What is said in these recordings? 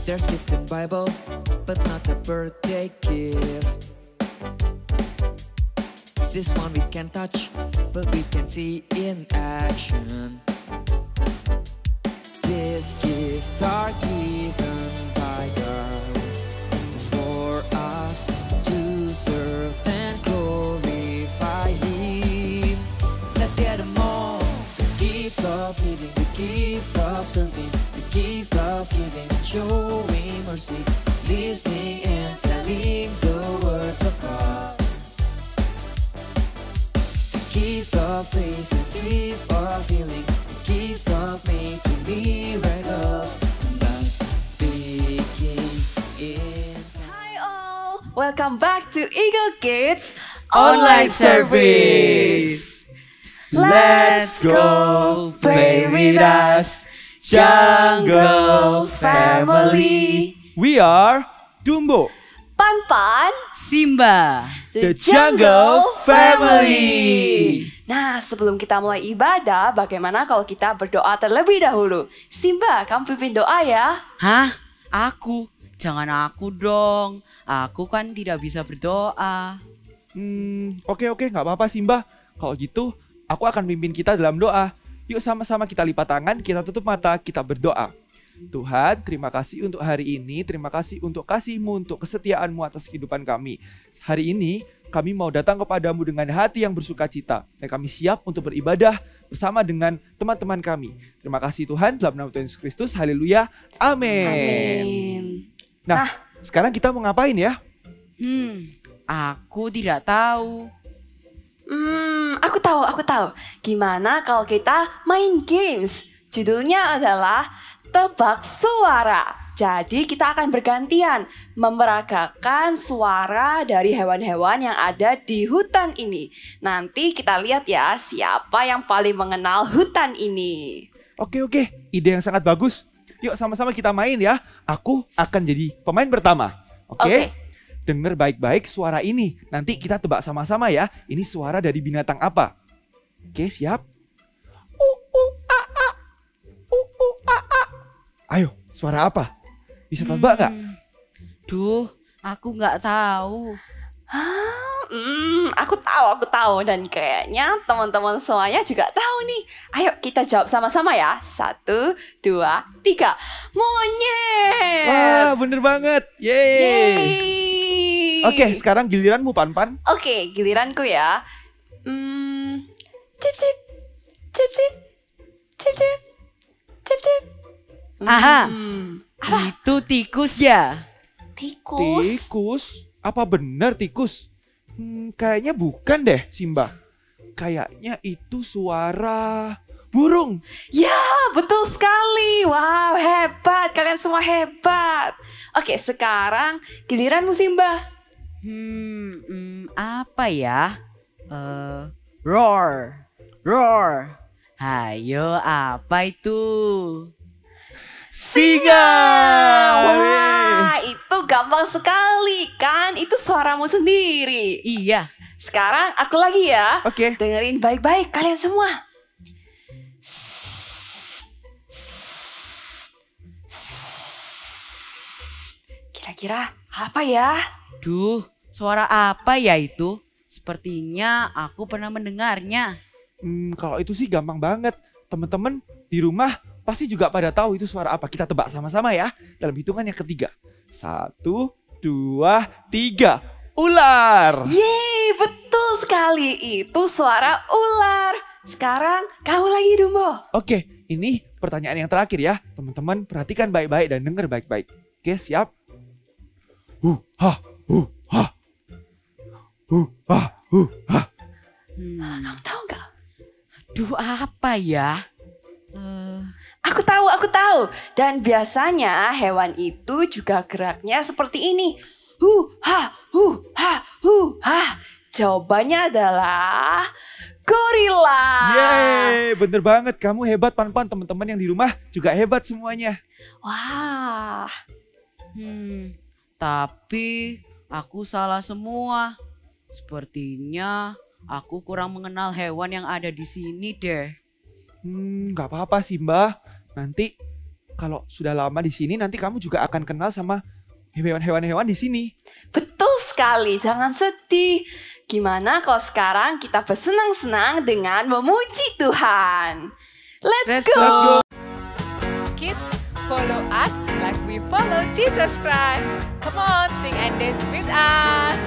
There's gift in Bible, but not a birthday gift. This one we can touch, but we can see in action. These gifts are given by God for us to serve and glorify Him. Let's get them all. The gift of living, the gift of serving, the gift of giving and showing mercy, listening and telling the words of God. The gift of faith, the gift of healing, the gift of making miracles, and thus speaking in. Hi all, welcome back to Eagle Kids Online service. Let's go play with us, Jungle Family. We are Dumbo, Pan-Pan, Simba, the Jungle Family. Nah, sebelum kita mulai ibadah, bagaimana kalau kita berdoa terlebih dahulu? Simba, kamu pimpin doa ya. Hah? Aku? Jangan aku dong. Aku kan tidak bisa berdoa. Oke, nggak apa-apa Simba. Kalau gitu, aku akan pimpin kita dalam doa. Yuk sama-sama kita lipat tangan, kita tutup mata, kita berdoa. Tuhan, terima kasih untuk hari ini. Terima kasih untuk kasih-Mu, untuk kesetiaan-Mu atas kehidupan kami. Hari ini, kami mau datang kepadamu dengan hati yang bersuka cita. Dan kami siap untuk beribadah bersama dengan teman-teman kami. Terima kasih Tuhan, dalam nama Tuhan Yesus Kristus. Haleluya. Amin. Amin. Nah, sekarang kita mau ngapain ya? Aku tidak tahu. Aku tahu. Gimana kalau kita main games? Judulnya adalah Tebak Suara. Jadi kita akan bergantian memeragakan suara dari hewan-hewan yang ada di hutan ini. Nanti kita lihat ya siapa yang paling mengenal hutan ini. Oke, ide yang sangat bagus. Yuk sama-sama kita main ya. Aku akan jadi pemain pertama. Oke? Dengar baik-baik suara ini. Nanti kita tebak sama-sama ya. Ini suara dari binatang apa? Oke, siap? Ayo, suara apa? Bisa tebak nggak? Duh, aku nggak tahu. Aku tahu dan kayaknya teman-teman semuanya juga tahu nih. Ayo kita jawab sama-sama ya. 1, 2, 3. Monyet. Wah, bener banget. Yeay. Yeay. Oke, sekarang giliranmu Pan-Pan. Oke, giliranku ya. Cip cip. Cip cip. Cip cip. Cip cip. Aha, itu tikus ya? Tikus. Tikus? Apa benar tikus? Kayaknya bukan deh Simba. Kayaknya itu suara burung. Ya, betul sekali. Wow, hebat. Kalian semua hebat. Oke, sekarang giliranmu Simba. Apa ya? Roar. Hayo, apa itu? Singa. Wah, itu gampang sekali kan? Itu suaramu sendiri. Iya. Sekarang aku lagi ya. Oke. Dengerin baik-baik kalian semua. Kira-kira apa ya? Duh, suara apa ya itu? Sepertinya aku pernah mendengarnya. Kalau itu sih gampang banget. Teman-teman di rumah pasti juga pada tahu itu suara apa. Kita tebak sama-sama ya. Dalam hitungan yang ketiga. 1, 2, 3. Ular. Yeay, betul sekali. Itu suara ular. Sekarang kamu lagi Dumbo. Oke, ini pertanyaan yang terakhir ya. Teman-teman perhatikan baik-baik dan dengar baik-baik. Oke, siap? Kamu tahu nggak? Duh, apa ya? Aku tahu. Dan biasanya hewan itu juga geraknya seperti ini. Jawabannya adalah gorila. Yeay, bener banget. Kamu hebat Pan-Pan. Teman-teman yang di rumah juga hebat semuanya. Wah. Tapi aku salah semua. Sepertinya aku kurang mengenal hewan yang ada di sini deh. Gak apa-apa sih Mbak. Nanti kalau sudah lama di sini nanti kamu juga akan kenal sama hewan-hewan di sini. Betul sekali, jangan sedih. Gimana kalau sekarang kita bersenang-senang dengan memuji Tuhan? Let's go! Kids, follow us like we follow Jesus Christ. Come on, sing and dance with us.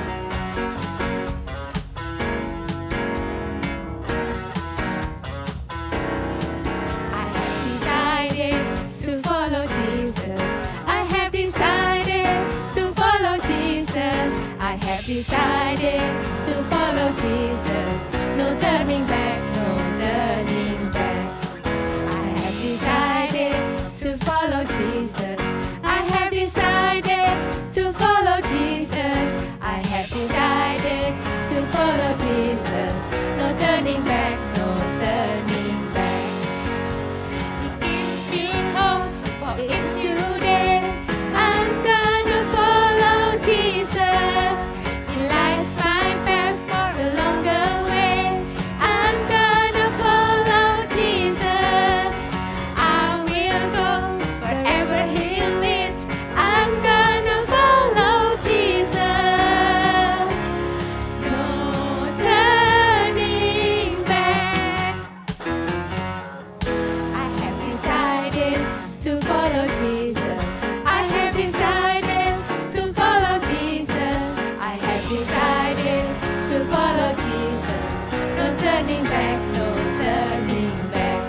I have decided to follow Jesus. I have decided to follow Jesus. I have decided to follow Jesus. No turning back, no turning back. I have decided to follow Jesus. I have decided to follow Jesus. I have decided to follow Jesus. No turning back, no turning back. He gives me hope for each new day. I'm gonna follow Jesus. He lights my path for a longer way. I'm gonna follow Jesus. I will go wherever He leads. I'm gonna follow Jesus. No turning back. I have decided to follow Jesus. I have decided to follow Jesus. I have decided to follow Jesus. No turning back, no turning back.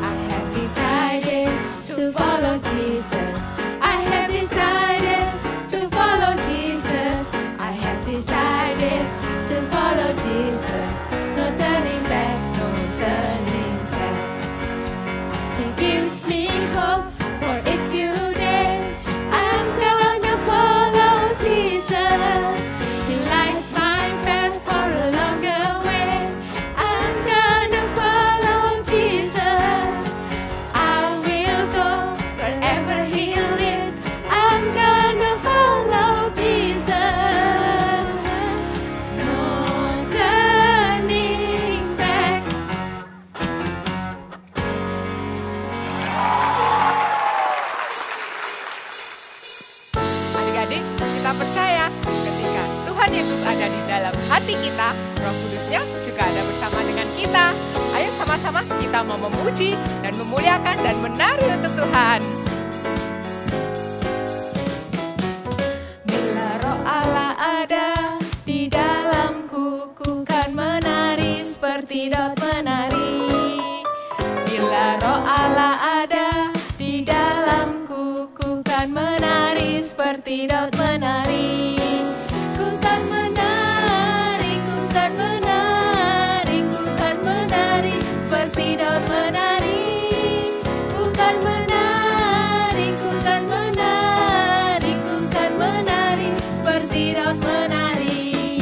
I have decided to follow Jesus. I have decided to follow Jesus. I have decided to follow Jesus. No turning back, no turning back. He gives me hope for each new day. I'm gonna follow Jesus. He lights my path for a longer way. I'm gonna follow Jesus. I will go wherever He leads. I'm gonna follow Jesus. No turning back. Adik-adik, kita percaya ketika Tuhan Yesus ada di dalam hati kita, Roh Kudusnya juga ada bersama dengan kita. Ayo sama-sama kita mau memuji dan memuliakan dan menari untuk Tuhan. Bila Roh Allah ada di dalamku, ku kan menari seperti Daud menari. Bila Roh Allah ada di dalamku, ku kan menari seperti Daud menari. Ku kan menari, ku kan menari, ku kan menari seperti Daud menari. Ku kan menari, ku kan menari, ku kan menari seperti Daud menari.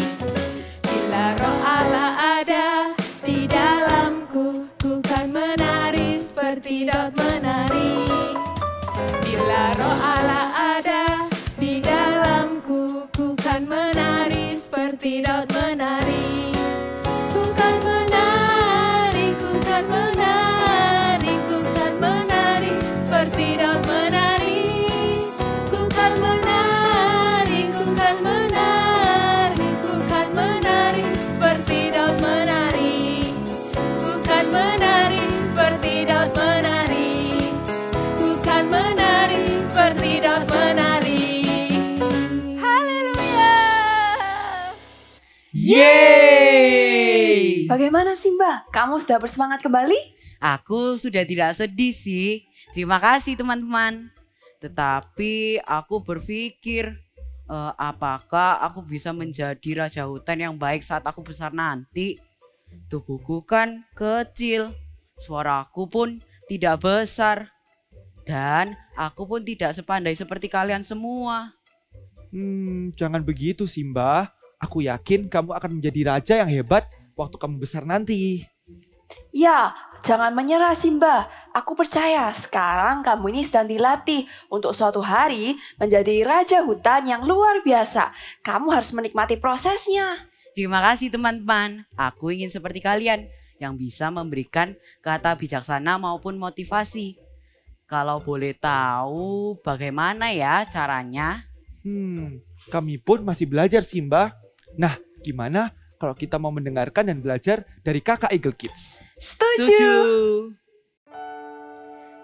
Bila Roh Allah ada di dalamku, ku kan menari seperti Daud menari. Bila Roh Allah ada di dalamku, ku kan menari seperti Daud menari. Ku kan menari, ku kan menari, ku kan menari seperti Daud menari. Ku kan menari, ku kan menari, ku kan menari seperti Daud menari. Ku kan menari seperti Daud menari. Ku kan menari seperti Daud menari. Haleluya. Yeay! Bagaimana Simba? Kamu sudah bersemangat kembali? Aku sudah tidak sedih sih. Terima kasih teman-teman. Tetapi aku berpikir, apakah aku bisa menjadi raja hutan yang baik saat aku besar nanti? Tubuhku kan kecil, suaraku pun tidak besar, dan aku pun tidak sepandai seperti kalian semua. Jangan begitu Simba. Aku yakin kamu akan menjadi raja yang hebat waktu kamu besar nanti. Ya, jangan menyerah Simba. Aku percaya sekarang kamu ini sedang dilatih untuk suatu hari menjadi raja hutan yang luar biasa. Kamu harus menikmati prosesnya. Terima kasih teman-teman. Aku ingin seperti kalian yang bisa memberikan kata bijaksana maupun motivasi. Kalau boleh tahu bagaimana ya caranya? Kami pun masih belajar Simba. Nah, gimana kalau kita mau mendengarkan dan belajar dari kakak Eagle Kids? Setuju.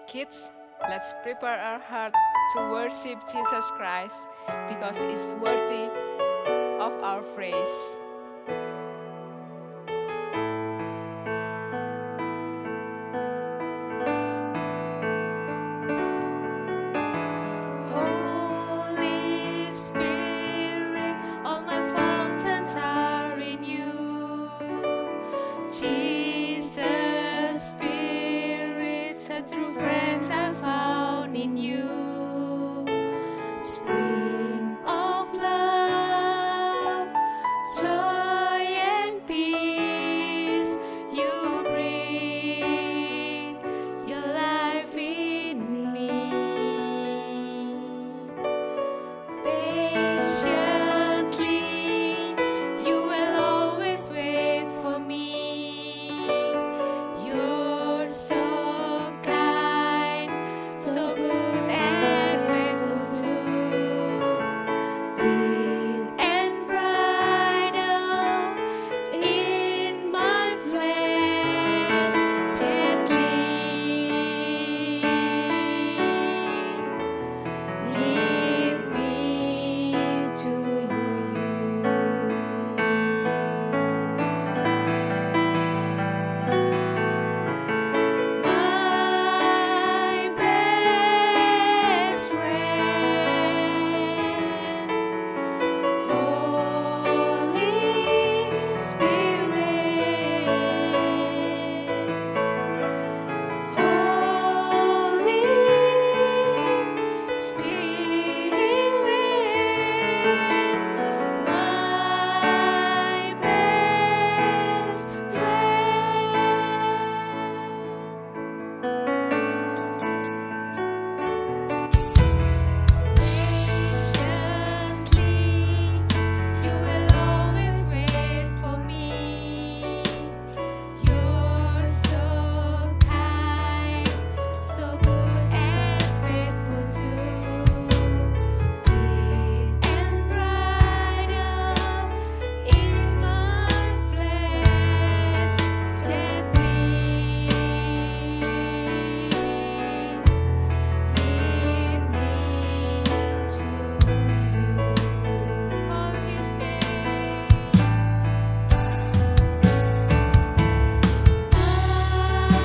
Kids, let's prepare our heart to worship Jesus Christ because it's worthy of our praise. Holy Spirit, all my fountains are in you. Jesus, Spirit, a true friends I found in you. Spring of love, joy and peace, you bring your life in me. Patiently, you will always wait for me. You're so kind, so good and faithful too. Breathe and bridle in my flesh gently. Lead me to my best friend, Holy Spirit, Holy Spirit, my best Patiently, you will always wait for me. You're so kind, so good and faithful too. Breathe and bridle in my flesh gently. Lead me to you. Call his name.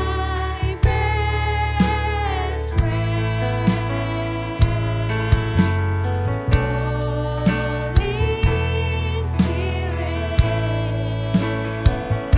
My best friend, Holy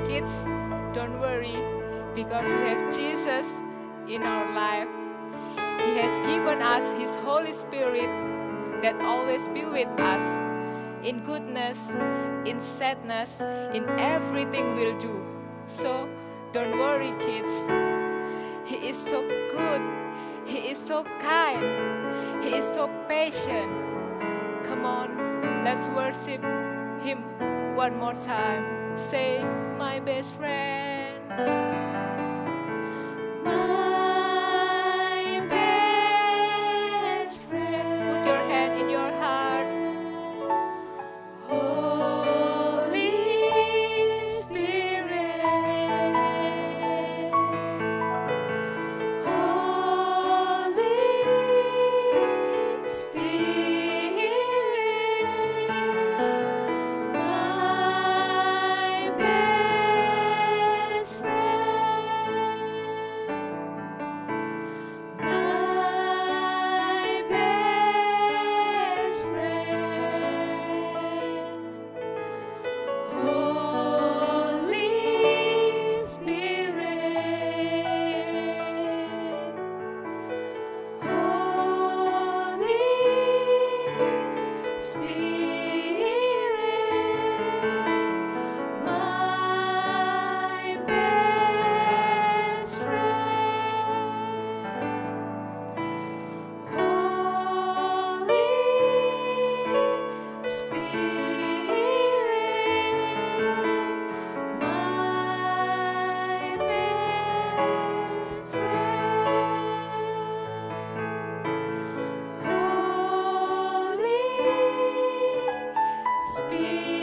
Kids, don't worry because we have Jesus in our life. He has given us His Holy Spirit that always be with us in goodness, in sadness, in everything we'll do. So don't worry, kids. He is so good. He is so kind. He is so patient. Come on, let's worship Him one more time. Say, my best friend. My best friend. Put your hand in your heart. Holy Spirit, Holy Spirit, my best friend. my best friend. Holy Spirit, my best friend. Holy Spirit,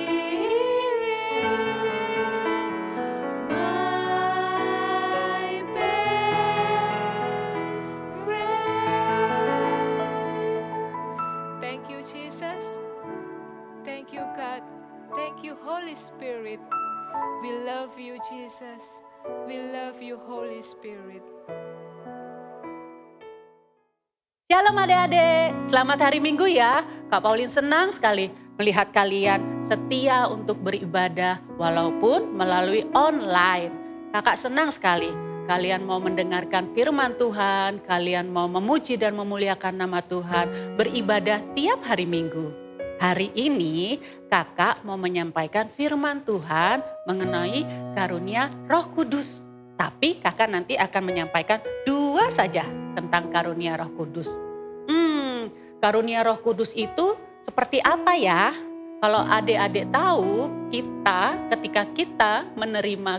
my best friend. Thank you, Jesus. Thank you, God. Thank you, Holy Spirit. We love you, Jesus. We love you, Holy Spirit. Shalom adik-adik, selamat hari Minggu ya. Kak Pauline senang sekali melihat kalian setia untuk beribadah walaupun melalui online. Kakak senang sekali kalian mau mendengarkan firman Tuhan, kalian mau memuji dan memuliakan nama Tuhan, beribadah tiap hari Minggu. Hari ini kakak mau menyampaikan firman Tuhan mengenai karunia Roh Kudus. Tapi kakak nanti akan menyampaikan 2 saja tentang karunia Roh Kudus. Karunia Roh Kudus itu seperti apa ya? Kalau adik-adik tahu, ketika kita menerima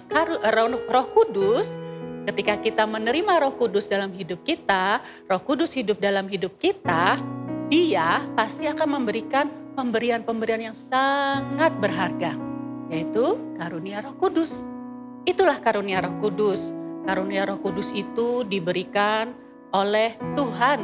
Roh Kudus, ketika kita menerima Roh Kudus dalam hidup kita, Roh Kudus hidup dalam hidup kita, Dia pasti akan memberikan pemberian-pemberian yang sangat berharga, yaitu karunia Roh Kudus. Itulah karunia Roh Kudus. Karunia Roh Kudus itu diberikan oleh Tuhan.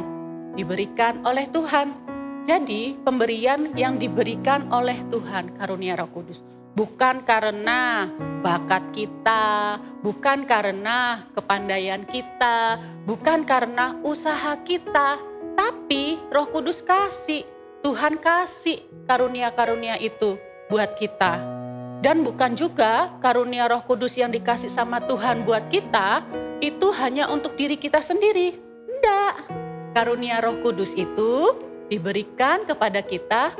Diberikan oleh Tuhan. Jadi pemberian yang diberikan oleh Tuhan, karunia Roh Kudus. Bukan karena bakat kita, bukan karena kepandaian kita, bukan karena usaha kita. Tapi Roh Kudus kasih, Tuhan kasih karunia-karunia itu buat kita. Dan bukan juga karunia Roh Kudus yang dikasih sama Tuhan buat kita, itu hanya untuk diri kita sendiri. Enggak. Karunia Roh Kudus itu diberikan kepada kita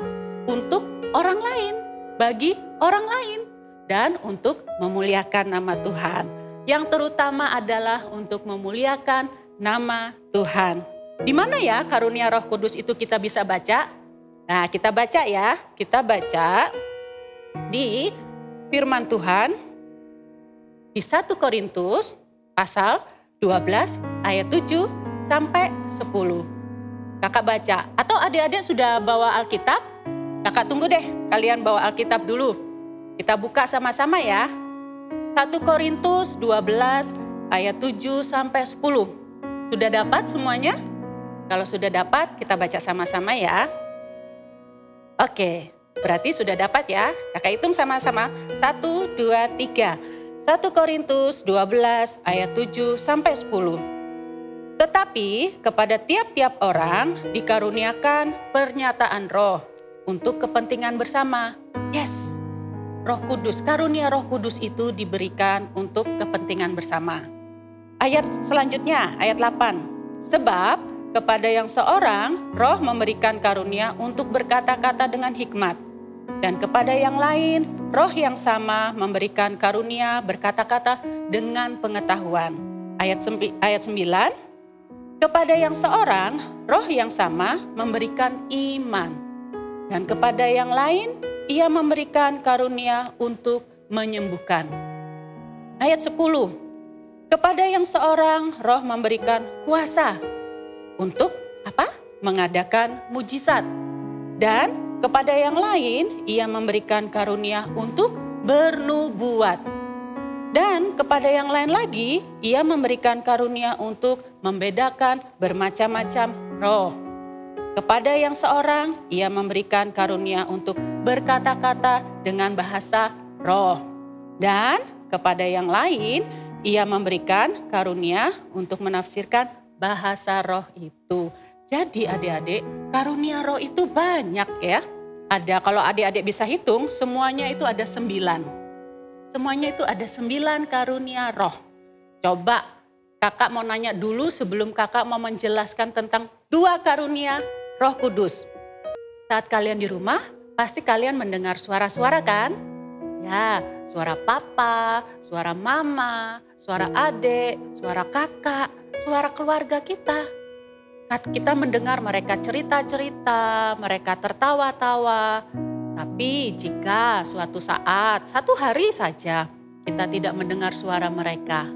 untuk orang lain, bagi orang lain, dan untuk memuliakan nama Tuhan. Yang terutama adalah untuk memuliakan nama Tuhan. Di mana ya karunia Roh Kudus itu kita bisa baca? Nah, kita baca ya. Kita baca di firman Tuhan di 1 Korintus pasal 12 ayat 7 sampai 10. Kakak baca. Atau adik-adik sudah bawa Alkitab? Kakak tunggu deh, kalian bawa Alkitab dulu. Kita buka sama-sama ya. 1 Korintus 12 ayat 7 sampai 10. Sudah dapat semuanya? Kalau sudah dapat, kita baca sama-sama ya. Oke, berarti sudah dapat ya. Kakak hitung sama-sama. 1, 2, 3. 1 Korintus 12 ayat 7 sampai 10. Tetapi kepada tiap-tiap orang dikaruniakan pernyataan roh untuk kepentingan bersama. Yes, Roh Kudus, karunia Roh Kudus itu diberikan untuk kepentingan bersama. Ayat selanjutnya, ayat 8. Sebab kepada yang seorang roh memberikan karunia untuk berkata-kata dengan hikmat. Dan kepada yang lain roh yang sama memberikan karunia berkata-kata dengan pengetahuan. Ayat 9. Kepada yang seorang, roh yang sama memberikan iman. Dan kepada yang lain, ia memberikan karunia untuk menyembuhkan. Ayat 10. Kepada yang seorang, roh memberikan kuasa. Untuk apa? Mengadakan mujizat. Dan kepada yang lain, ia memberikan karunia untuk bernubuat. Dan kepada yang lain lagi, ia memberikan karunia untuk membedakan bermacam-macam roh. Kepada yang seorang, ia memberikan karunia untuk berkata-kata dengan bahasa roh. Dan kepada yang lain, ia memberikan karunia untuk menafsirkan bahasa roh itu. Jadi adik-adik, karunia roh itu banyak ya. Ada, kalau adik-adik bisa hitung, semuanya itu ada 9. Semuanya itu ada 9 karunia roh. Coba kakak mau nanya dulu sebelum kakak mau menjelaskan tentang 2 karunia Roh Kudus. Saat kalian di rumah, pasti kalian mendengar suara-suara kan? Ya, suara papa, suara mama, suara adik, suara kakak, suara keluarga kita. Kita mendengar mereka cerita-cerita, mereka tertawa-tawa. Tapi jika suatu saat, satu hari saja kita tidak mendengar suara mereka,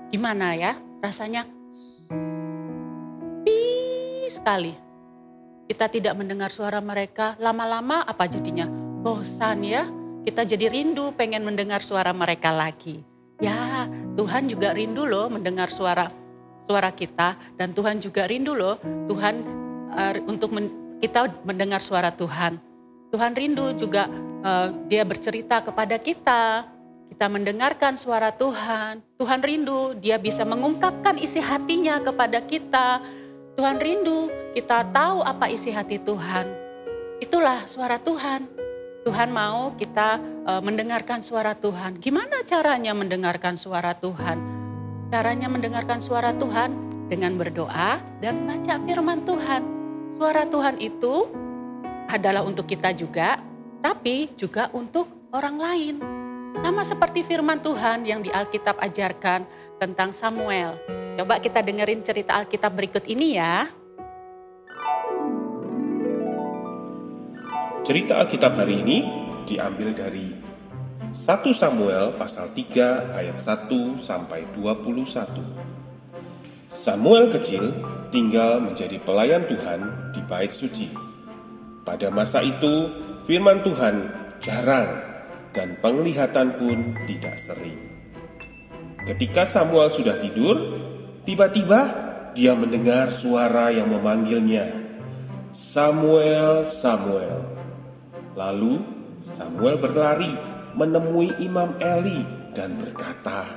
gimana ya rasanya? Sepi sekali. Kita tidak mendengar suara mereka, lama-lama apa jadinya? Bosan ya, kita jadi rindu pengen mendengar suara mereka lagi. Ya, Tuhan juga rindu loh mendengar suara kita, dan Tuhan juga rindu loh Tuhan kita mendengar suara Tuhan. Tuhan rindu juga dia bercerita kepada kita mendengarkan suara Tuhan. Tuhan rindu dia bisa mengungkapkan isi hatinya kepada kita. Tuhan rindu kita tahu apa isi hati Tuhan. Itulah suara Tuhan. Tuhan mau kita mendengarkan suara Tuhan. Gimana caranya mendengarkan suara Tuhan? Caranya mendengarkan suara Tuhan dengan berdoa dan baca firman Tuhan. Suara Tuhan itu adalah untuk kita juga, tapi juga untuk orang lain. Sama seperti firman Tuhan yang di Alkitab ajarkan tentang Samuel. Coba kita dengerin cerita Alkitab berikut ini ya. Cerita Alkitab hari ini diambil dari 1 Samuel pasal 3 ayat 1 sampai 21. Samuel kecil tinggal menjadi pelayan Tuhan di bait suci. Pada masa itu firman Tuhan jarang dan penglihatan pun tidak sering. Ketika Samuel sudah tidur, tiba-tiba dia mendengar suara yang memanggilnya, "Samuel, Samuel." Lalu Samuel berlari menemui Imam Eli dan berkata,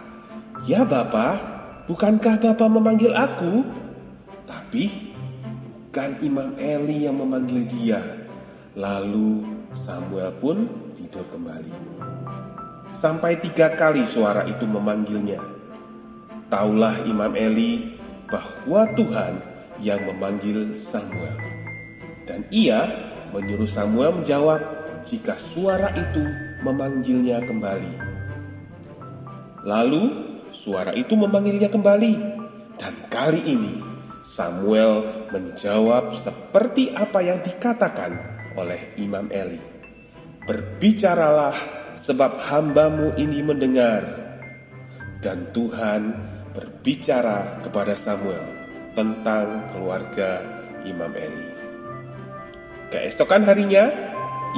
"Ya Bapa, bukankah Bapa memanggil aku?" Tapi bukan Imam Eli yang memanggil dia. Lalu Samuel pun tidur kembali. Sampai 3 kali suara itu memanggilnya. Taulah Imam Eli bahwa Tuhan yang memanggil Samuel. Dan ia menyuruh Samuel menjawab jika suara itu memanggilnya kembali. Lalu suara itu memanggilnya kembali. Dan kali ini Samuel menjawab seperti apa yang dikatakan oleh Imam Eli. "Berbicaralah sebab hambamu ini mendengar." Dan Tuhan berbicara kepada Samuel tentang keluarga Imam Eli. Keesokan harinya,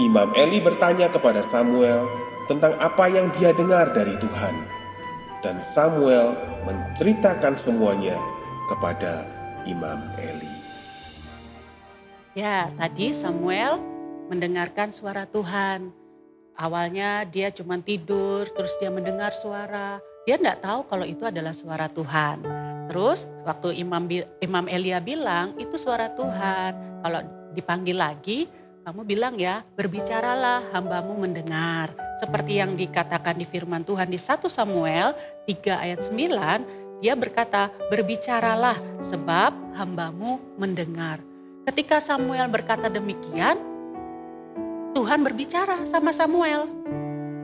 Imam Eli bertanya kepada Samuel tentang apa yang dia dengar dari Tuhan. Dan Samuel menceritakan semuanya kepada Imam Eli. Ya, tadi Samuel mendengarkan suara Tuhan. Awalnya dia cuma tidur, terus dia mendengar suara. Dia enggak tahu kalau itu adalah suara Tuhan. Terus waktu Imam Elia bilang, itu suara Tuhan. Kalau dipanggil lagi, kamu bilang ya, berbicaralah, hambamu mendengar. Seperti yang dikatakan di firman Tuhan di 1 Samuel 3 ayat 9, dia berkata, berbicaralah sebab hambamu mendengar. Ketika Samuel berkata demikian, Tuhan berbicara sama Samuel.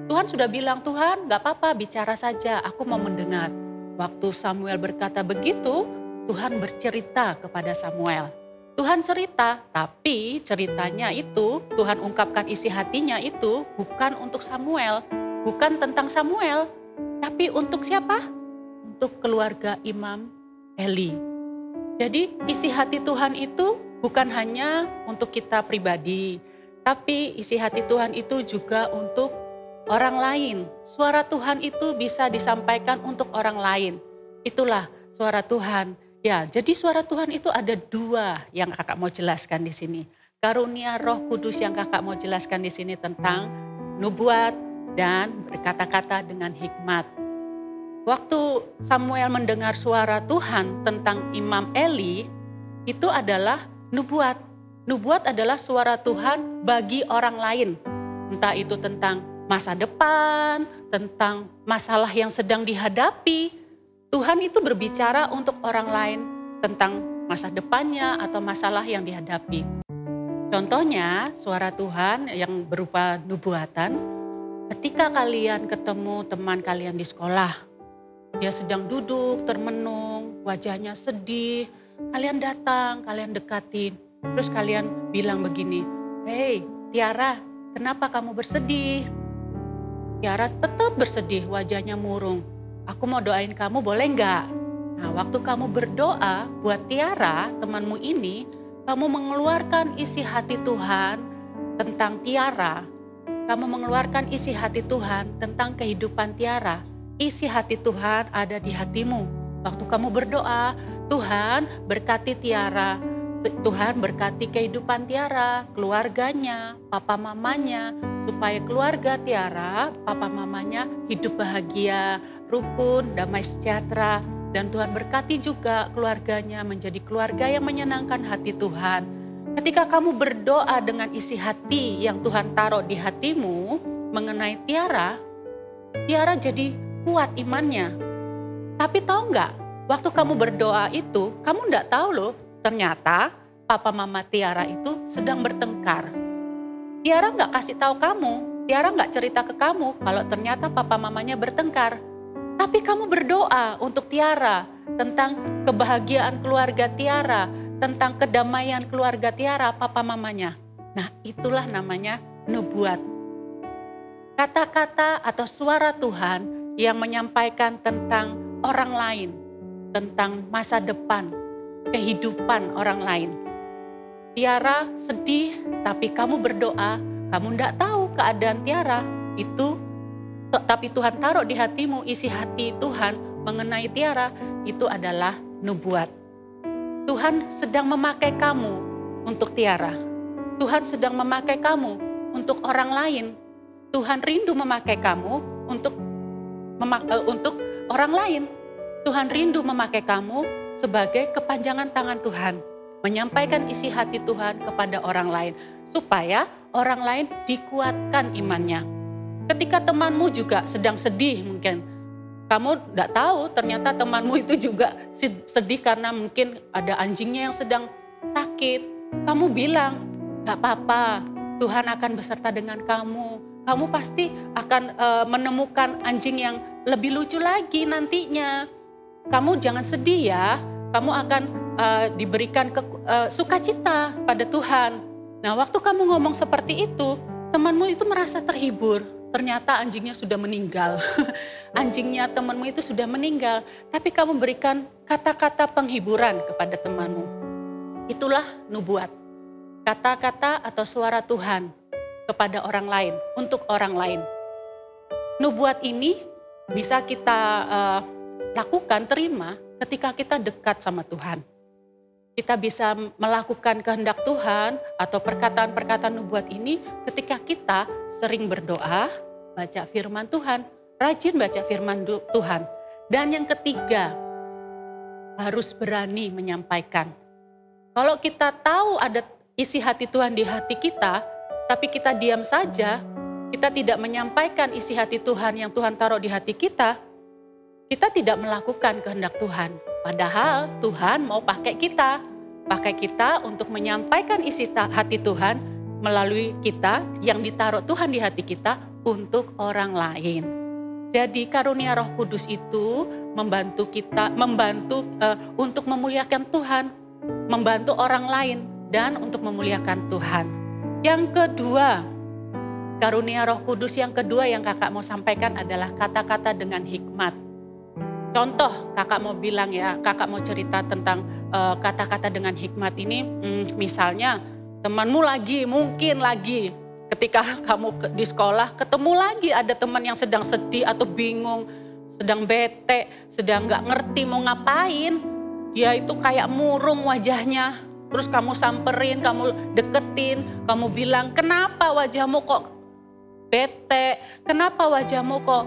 Tuhan sudah bilang, Tuhan gak apa-apa bicara saja, aku mau mendengar. Waktu Samuel berkata begitu, Tuhan bercerita kepada Samuel. Tuhan cerita, tapi ceritanya itu, Tuhan ungkapkan isi hatinya itu bukan untuk Samuel, bukan tentang Samuel, tapi untuk siapa? Untuk keluarga Imam Eli. Jadi isi hati Tuhan itu bukan hanya untuk kita pribadi, tapi isi hati Tuhan itu juga untuk orang lain. Suara Tuhan itu bisa disampaikan untuk orang lain. Itulah suara Tuhan. Ya, jadi suara Tuhan itu ada 2 yang kakak mau jelaskan di sini. Karunia Roh Kudus yang kakak mau jelaskan di sini tentang nubuat dan berkata-kata dengan hikmat. Waktu Samuel mendengar suara Tuhan tentang Imam Eli, itu adalah nubuat. Nubuat adalah suara Tuhan bagi orang lain. Entah itu tentang masa depan, tentang masalah yang sedang dihadapi. Tuhan itu berbicara untuk orang lain tentang masa depannya atau masalah yang dihadapi. Contohnya suara Tuhan yang berupa nubuatan, ketika kalian ketemu teman kalian di sekolah, dia sedang duduk termenung, wajahnya sedih, kalian datang, kalian dekatin, terus kalian bilang begini, "Hei Tiara, kenapa kamu bersedih?" Tiara tetap bersedih, wajahnya murung. "Aku mau doain kamu, boleh nggak?" Nah, waktu kamu berdoa buat Tiara, temanmu ini, kamu mengeluarkan isi hati Tuhan tentang Tiara. Kamu mengeluarkan isi hati Tuhan tentang kehidupan Tiara. Isi hati Tuhan ada di hatimu. Waktu kamu berdoa, Tuhan berkati Tiara. Tuhan berkati kehidupan Tiara, keluarganya, papa mamanya, supaya keluarga Tiara, papa mamanya hidup bahagia, rukun, damai sejahtera. Dan Tuhan berkati juga keluarganya menjadi keluarga yang menyenangkan hati Tuhan. Ketika kamu berdoa dengan isi hati yang Tuhan taruh di hatimu mengenai Tiara, Tiara jadi kuat imannya. Tapi tahu nggak, waktu kamu berdoa itu, kamu nggak tahu loh, ternyata papa mama Tiara itu sedang bertengkar. Tiara nggak kasih tahu kamu, Tiara nggak cerita ke kamu kalau ternyata papa mamanya bertengkar. Tapi kamu berdoa untuk Tiara tentang kebahagiaan keluarga Tiara, tentang kedamaian keluarga Tiara, papa mamanya. Nah, itulah namanya nubuat. Kata-kata atau suara Tuhan yang menyampaikan tentang orang lain, tentang masa depan, kehidupan orang lain. Tiara sedih, tapi kamu berdoa, kamu tidak tahu keadaan Tiara itu. Tapi Tuhan taruh di hatimu isi hati Tuhan mengenai Tiara, itu adalah nubuat. Tuhan sedang memakai kamu untuk Tiara. Tuhan sedang memakai kamu untuk orang lain. Tuhan rindu memakai kamu untuk orang lain. Tuhan rindu memakai kamu sebagai kepanjangan tangan Tuhan. Menyampaikan isi hati Tuhan kepada orang lain. Supaya orang lain dikuatkan imannya. Ketika temanmu juga sedang sedih mungkin, kamu tidak tahu ternyata temanmu itu juga sedih karena mungkin ada anjingnya yang sedang sakit. Kamu bilang, "Gak apa-apa, Tuhan akan beserta dengan kamu. Kamu pasti akan menemukan anjing yang lebih lucu lagi nantinya. Kamu jangan sedih ya, kamu akan diberikan sukacita pada Tuhan." Nah, waktu kamu ngomong seperti itu, temanmu itu merasa terhibur. Ternyata anjingnya sudah meninggal. Anjingnya temanmu itu sudah meninggal. Tapi kamu berikan kata-kata penghiburan kepada temanmu. Itulah nubuat. Kata-kata atau suara Tuhan kepada orang lain, untuk orang lain. Nubuat ini bisa kita lakukan, terima ketika kita dekat sama Tuhan. Kita bisa melakukan kehendak Tuhan atau perkataan-perkataan nubuat ini ketika kita sering berdoa, baca firman Tuhan, rajin baca firman Tuhan. Dan yang ketiga, harus berani menyampaikan. Kalau kita tahu ada isi hati Tuhan di hati kita, tapi kita diam saja, kita tidak menyampaikan isi hati Tuhan yang Tuhan taruh di hati kita tidak melakukan kehendak Tuhan. Padahal Tuhan mau pakai kita untuk menyampaikan isi hati Tuhan melalui kita yang ditaruh Tuhan di hati kita untuk orang lain. Jadi karunia Roh Kudus itu membantu kita, untuk memuliakan Tuhan, membantu orang lain dan untuk memuliakan Tuhan. Yang kedua, karunia Roh Kudus yang kedua yang kakak mau sampaikan adalah kata-kata dengan hikmat. Contoh kakak mau bilang ya, kakak mau cerita tentang kata-kata dengan hikmat ini, misalnya temanmu mungkin lagi ketika kamu di sekolah ketemu lagi ada teman yang sedang sedih atau bingung, sedang bete, sedang gak ngerti mau ngapain. Dia itu kayak murung wajahnya, terus kamu samperin, kamu deketin, kamu bilang, "Kenapa wajahmu kok bete? Kenapa wajahmu kok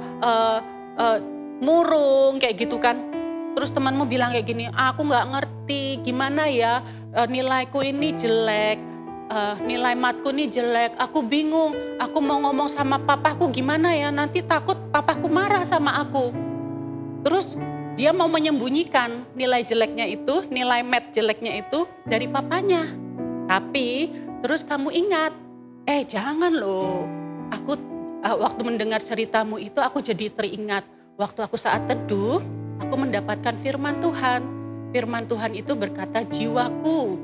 murung?" kayak gitu kan. Terus temanmu bilang kayak gini, "Aku gak ngerti gimana ya, nilaiku ini jelek, nilai matku ini jelek, aku bingung, aku mau ngomong sama papaku gimana ya, nanti takut papaku marah sama aku." Terus dia mau menyembunyikan nilai jeleknya itu, nilai mat jeleknya itu dari papanya. Tapi Terus kamu ingat, jangan loh. Aku waktu mendengar ceritamu itu aku jadi teringat. Waktu aku saat teduh, aku mendapatkan firman Tuhan. Firman Tuhan itu berkata, jiwaku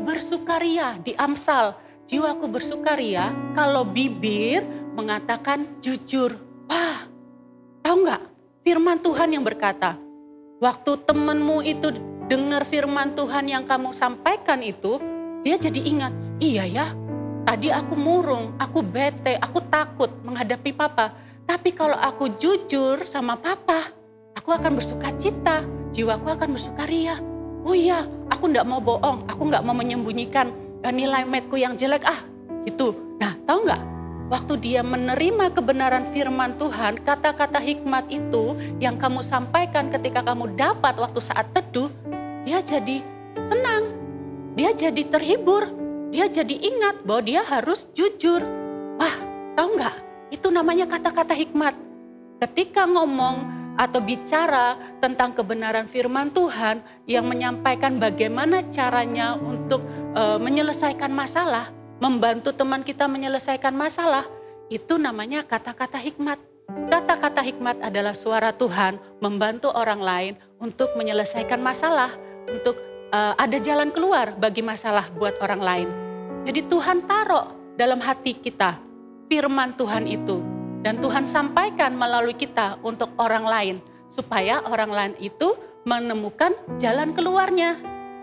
bersukaria di Amsal. Jiwaku bersukaria kalau bibir mengatakan jujur. Wah, tahu nggak? Firman Tuhan yang berkata, waktu temanmu itu dengar firman Tuhan yang kamu sampaikan itu, dia jadi ingat, iya ya, tadi aku murung, aku bete, aku takut menghadapi papa. Tapi kalau aku jujur sama papa, aku akan bersukacita, jiwaku akan bersukaria. Oh iya, aku enggak mau bohong, aku enggak mau menyembunyikan nilai matku yang jelek, gitu. Nah, tahu nggak? Waktu dia menerima kebenaran firman Tuhan, kata-kata hikmat itu yang kamu sampaikan ketika kamu dapat waktu saat teduh, dia jadi senang, dia jadi terhibur, dia jadi ingat bahwa dia harus jujur. Wah, tahu nggak? Itu namanya kata-kata hikmat. Ketika ngomong atau bicara tentang kebenaran firman Tuhan yang menyampaikan bagaimana caranya untuk menyelesaikan masalah, membantu teman kita menyelesaikan masalah, itu namanya kata-kata hikmat. Kata-kata hikmat adalah suara Tuhan membantu orang lain untuk menyelesaikan masalah, untuk ada jalan keluar bagi masalah buat orang lain. Jadi Tuhan taruh dalam hati kita firman Tuhan itu, dan Tuhan sampaikan melalui kita untuk orang lain, supaya orang lain itu menemukan jalan keluarnya.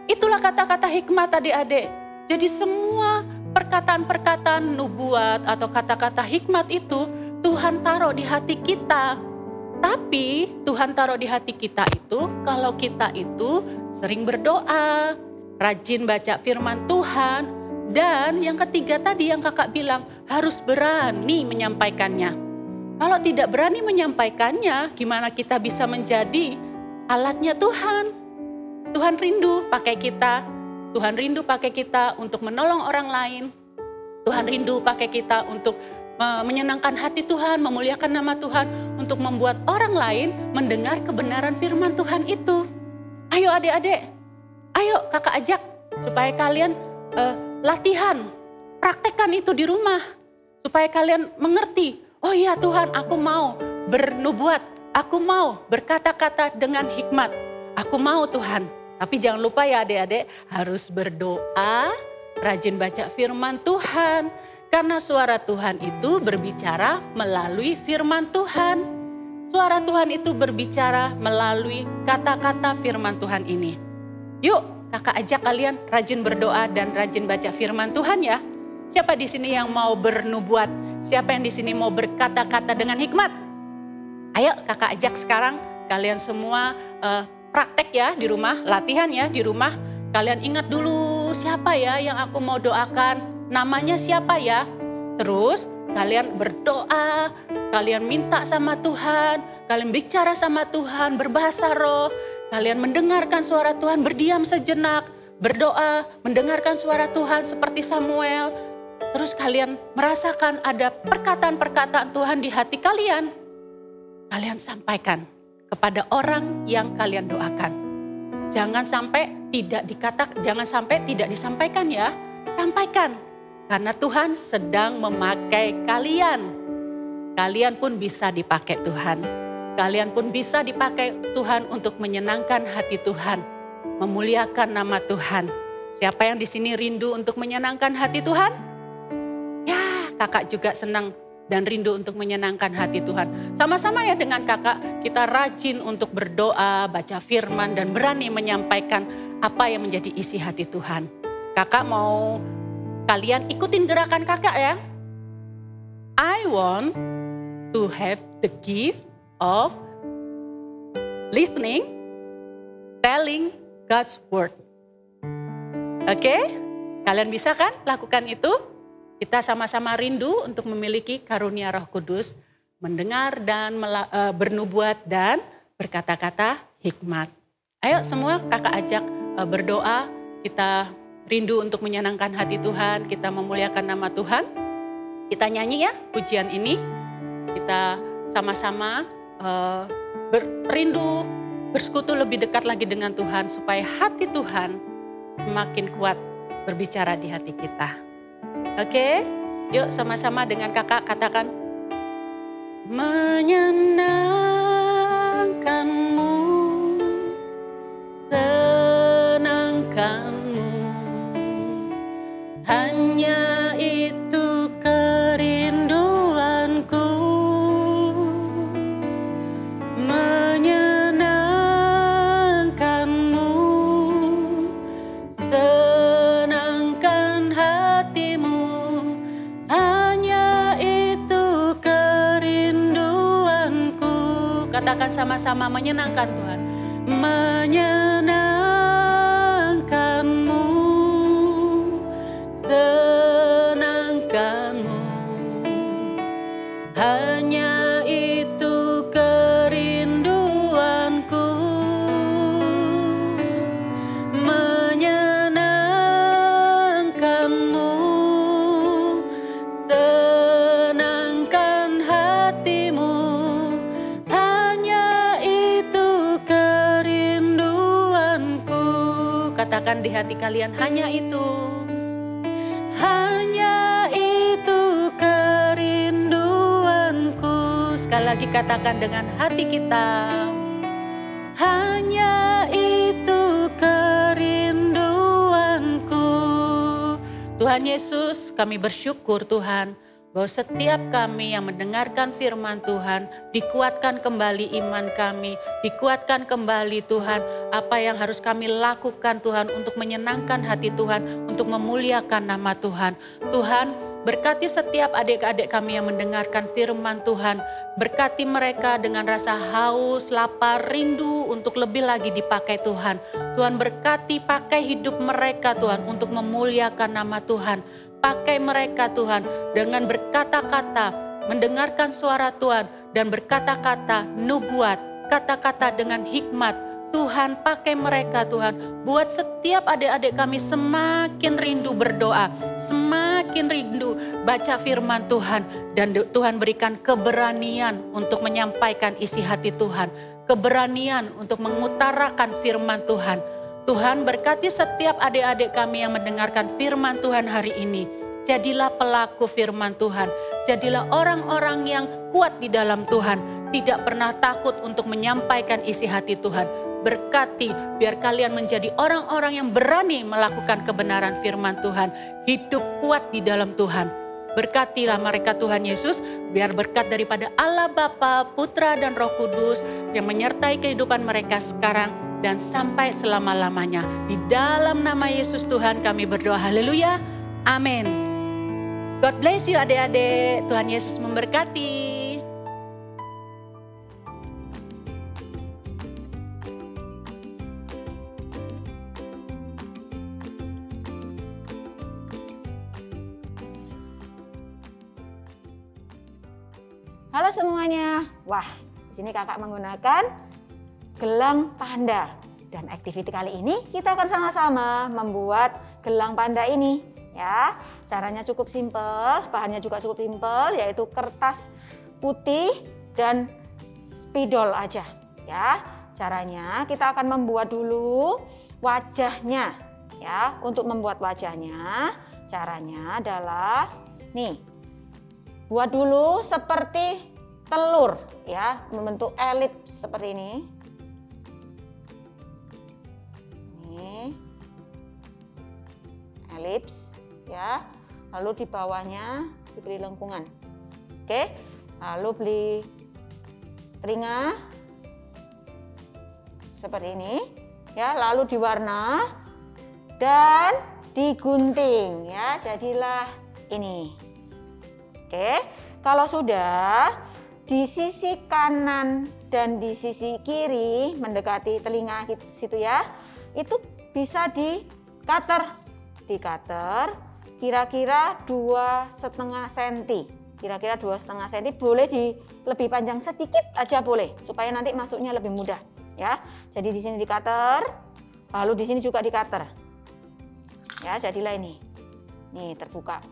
Itulah kata-kata hikmat adik-adik. Jadi semua perkataan-perkataan nubuat atau kata-kata hikmat itu Tuhan taruh di hati kita. Tapi Tuhan taruh di hati kita itu kalau kita itu sering berdoa, rajin baca firman Tuhan, dan yang ketiga tadi yang kakak bilang harus berani menyampaikannya. Kalau tidak berani menyampaikannya, gimana kita bisa menjadi alatnya Tuhan? Tuhan rindu pakai kita. Tuhan rindu pakai kita untuk menolong orang lain. Tuhan rindu pakai kita untuk menyenangkan hati Tuhan, memuliakan nama Tuhan, untuk membuat orang lain mendengar kebenaran firman Tuhan itu. Ayo adik-adik, ayo kakak ajak supaya kalian latihan, praktekkan itu di rumah. Supaya kalian mengerti, oh iya Tuhan, aku mau bernubuat, aku mau berkata-kata dengan hikmat. Aku mau Tuhan. Tapi jangan lupa ya adik-adik, harus berdoa, rajin baca firman Tuhan. Karena suara Tuhan itu berbicara melalui firman Tuhan. Suara Tuhan itu berbicara melalui kata-kata firman Tuhan ini. Yuk kakak ajak kalian rajin berdoa dan rajin baca firman Tuhan ya. Siapa di sini yang mau bernubuat? Siapa yang di sini mau berkata-kata dengan hikmat? Ayo kakak ajak sekarang kalian semua praktek ya di rumah, latihan ya di rumah. Kalian ingat dulu siapa ya yang aku mau doakan, namanya siapa ya. Terus kalian berdoa, kalian minta sama Tuhan, kalian bicara sama Tuhan, berbahasa roh. Kalian mendengarkan suara Tuhan, berdiam sejenak, berdoa, mendengarkan suara Tuhan seperti Samuel. Terus kalian merasakan ada perkataan-perkataan Tuhan di hati kalian. Kalian sampaikan kepada orang yang kalian doakan. Jangan sampai tidak disampaikan ya. Sampaikan. Karena Tuhan sedang memakai kalian. Kalian pun bisa dipakai Tuhan. Kalian pun bisa dipakai Tuhan untuk menyenangkan hati Tuhan. Memuliakan nama Tuhan. Siapa yang di sini rindu untuk menyenangkan hati Tuhan? Ya, kakak juga senang dan rindu untuk menyenangkan hati Tuhan. Sama-sama ya dengan kakak, kita rajin untuk berdoa, baca firman, dan berani menyampaikan apa yang menjadi isi hati Tuhan. Kakak mau kalian ikutin gerakan kakak ya. I want to have the gift of listening, telling God's word. Oke? Kalian bisa kan lakukan itu? Kita sama-sama rindu untuk memiliki karunia Roh Kudus, mendengar dan bernubuat dan berkata-kata hikmat. Ayo semua kakak ajak berdoa, kita rindu untuk menyenangkan hati Tuhan, kita memuliakan nama Tuhan. Kita nyanyi ya pujian ini, kita sama-sama rindu bersekutu lebih dekat lagi dengan Tuhan supaya hati Tuhan semakin kuat berbicara di hati kita. Oke, yuk sama-sama dengan kakak katakan. Menyenangkanmu, senangkanmu, hanya itu kerinduanku. Menyenangkanmu, senangkan hatimu, hanya itu kerinduanku. Katakan sama-sama, menyenangkan Tuhan. Menyenangkanmu, senangkanmu, hanya itu kerinduanku. Menyenangkanmu, senangkan hatimu, hanya itu kerinduanku. Katakan di hati kalian, hanya itu. Hanya itu kerinduanku. Sekali lagi katakan dengan hati kita. Hanya itu kerinduanku. Tuhan Yesus, kami bersyukur Tuhan, bahwa setiap kami yang mendengarkan firman Tuhan, dikuatkan kembali iman kami, dikuatkan kembali Tuhan, apa yang harus kami lakukan Tuhan untuk menyenangkan hati Tuhan, untuk memuliakan nama Tuhan. Tuhan, berkati setiap adik-adik kami yang mendengarkan firman Tuhan, berkati mereka dengan rasa haus, lapar, rindu untuk lebih lagi dipakai Tuhan. Tuhan berkati pakai hidup mereka Tuhan untuk memuliakan nama Tuhan. Pakai mereka Tuhan dengan berkata-kata, mendengarkan suara Tuhan dan berkata-kata nubuat, kata-kata dengan hikmat. Tuhan pakai mereka Tuhan, buat setiap adik-adik kami semakin rindu berdoa, semakin rindu baca firman Tuhan. Dan Tuhan berikan keberanian untuk menyampaikan isi hati Tuhan, keberanian untuk mengutarakan firman Tuhan. Tuhan berkati setiap adik-adik kami yang mendengarkan firman Tuhan hari ini. Jadilah pelaku firman Tuhan. Jadilah orang-orang yang kuat di dalam Tuhan. Tidak pernah takut untuk menyampaikan isi hati Tuhan. Berkati biar kalian menjadi orang-orang yang berani melakukan kebenaran firman Tuhan. Hidup kuat di dalam Tuhan. Berkatilah mereka Tuhan Yesus. Biar berkat daripada Allah Bapa, Putra dan Roh Kudus yang menyertai kehidupan mereka sekarang dan sampai selama-lamanya. Di dalam nama Yesus Tuhan kami berdoa. Haleluya. Amin. God bless you adik-adik. Tuhan Yesus memberkati. Halo semuanya. Wah, di sini kakak menggunakan gelang panda. Dan aktiviti kali ini kita akan sama-sama membuat gelang panda ini. Ya, caranya cukup simpel, bahannya juga cukup simpel, yaitu kertas putih dan spidol aja. Ya, caranya kita akan membuat dulu wajahnya. Ya, untuk membuat wajahnya, caranya adalah nih, buat dulu seperti telur, ya, membentuk elips seperti ini. Elips, ya. Lalu di bawahnya diberi lengkungan. Oke. Lalu beli telinga seperti ini, ya. Lalu diwarna dan digunting, ya. Jadilah ini. Oke. Kalau sudah, di sisi kanan dan di sisi kiri mendekati telinga situ ya, itu bisa di cutter. Di cutter kira-kira 2,5 cm. Kira-kira 2,5 cm, boleh di lebih panjang sedikit aja boleh, supaya nanti masuknya lebih mudah ya. Jadi di sini di cutter, lalu di sini juga di cutter. Ya, jadilah ini. Nih terbuka.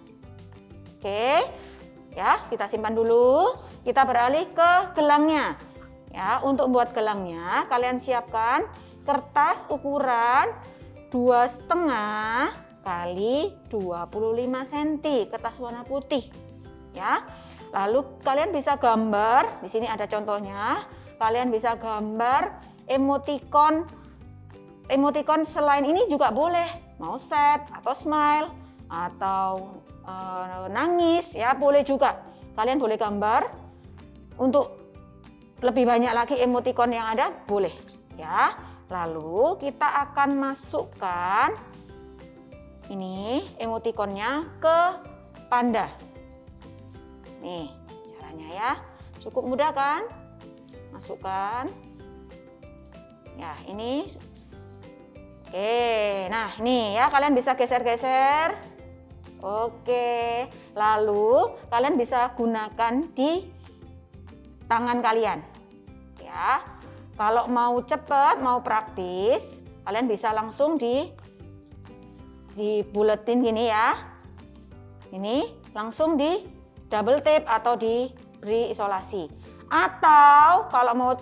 Oke. Ya, kita simpan dulu. Kita beralih ke gelangnya. Ya, untuk buat gelangnya kalian siapkan kertas ukuran 2,5 kali 25 cm kertas warna putih ya. Lalu kalian bisa gambar, di sini ada contohnya. Kalian bisa gambar emoticon selain ini juga boleh, mau sad atau smile atau nangis ya, boleh juga. Kalian boleh gambar. Untuk lebih banyak lagi emoticon yang ada boleh ya. Lalu kita akan masukkan ini emoticonnya ke panda. Nih caranya ya, cukup mudah kan? Masukkan. Ya ini. Oke, nah ini ya kalian bisa geser-geser. Oke, lalu kalian bisa gunakan di tangan kalian. Ya, kalau mau cepat, mau praktis, kalian bisa langsung dibuletin gini ya. Ini langsung di double tape atau diberi isolasi. Atau kalau mau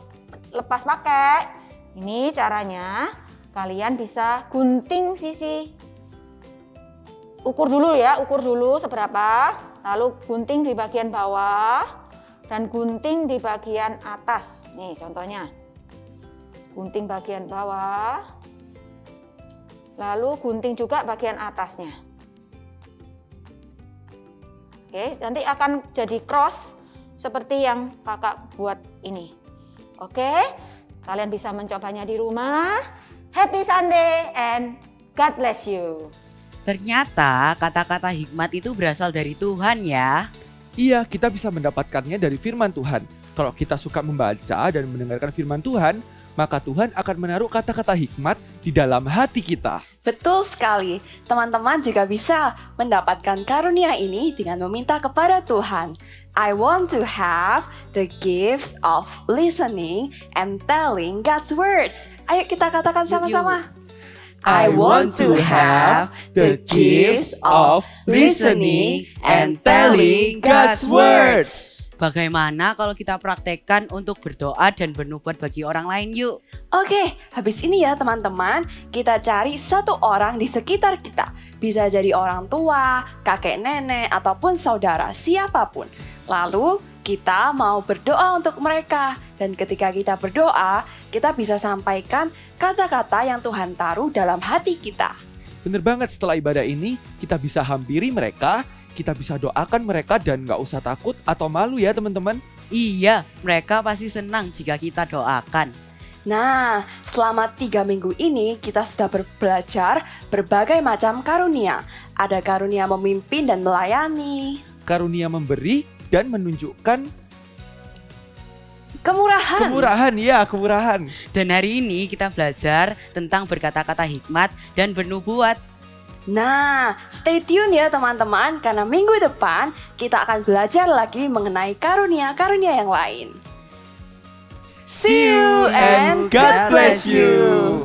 lepas pakai, ini caranya kalian bisa gunting sisi. Ukur dulu ya, ukur dulu seberapa, lalu gunting di bagian bawah dan gunting di bagian atas. Nih contohnya. Gunting bagian bawah, lalu gunting juga bagian atasnya. Oke, nanti akan jadi cross seperti yang kakak buat ini. Oke, kalian bisa mencobanya di rumah. Happy Sunday and God bless you. Ternyata kata-kata hikmat itu berasal dari Tuhan ya. Iya, kita bisa mendapatkannya dari firman Tuhan. Kalau kita suka membaca dan mendengarkan firman Tuhan, maka Tuhan akan menaruh kata-kata hikmat di dalam hati kita. Betul sekali. Teman-teman juga bisa mendapatkan karunia ini dengan meminta kepada Tuhan. I want to have the gifts of listening and telling God's words. Ayo kita katakan sama-sama. I want to have the gifts of listening and telling God's words. Bagaimana kalau kita praktekkan untuk berdoa dan bernubuat bagi orang lain yuk? Oke, habis ini ya teman-teman, kita cari satu orang di sekitar kita. Bisa jadi orang tua, kakek nenek, ataupun saudara, siapapun. Lalu kita mau berdoa untuk mereka. Dan ketika kita berdoa, kita bisa sampaikan kata-kata yang Tuhan taruh dalam hati kita. Bener banget, setelah ibadah ini kita bisa hampiri mereka, kita bisa doakan mereka dan gak usah takut atau malu ya teman-teman. Iya, mereka pasti senang jika kita doakan. Nah, selama 3 minggu ini kita sudah belajar berbagai macam karunia. Ada karunia memimpin dan melayani, Karunia memberi dan menunjukkan kemurahan. Kemurahan. Dan hari ini kita belajar tentang berkata-kata hikmat dan bernubuat. Nah, stay tune ya teman-teman, karena minggu depan kita akan belajar lagi mengenai karunia-karunia yang lain. See you and God bless you.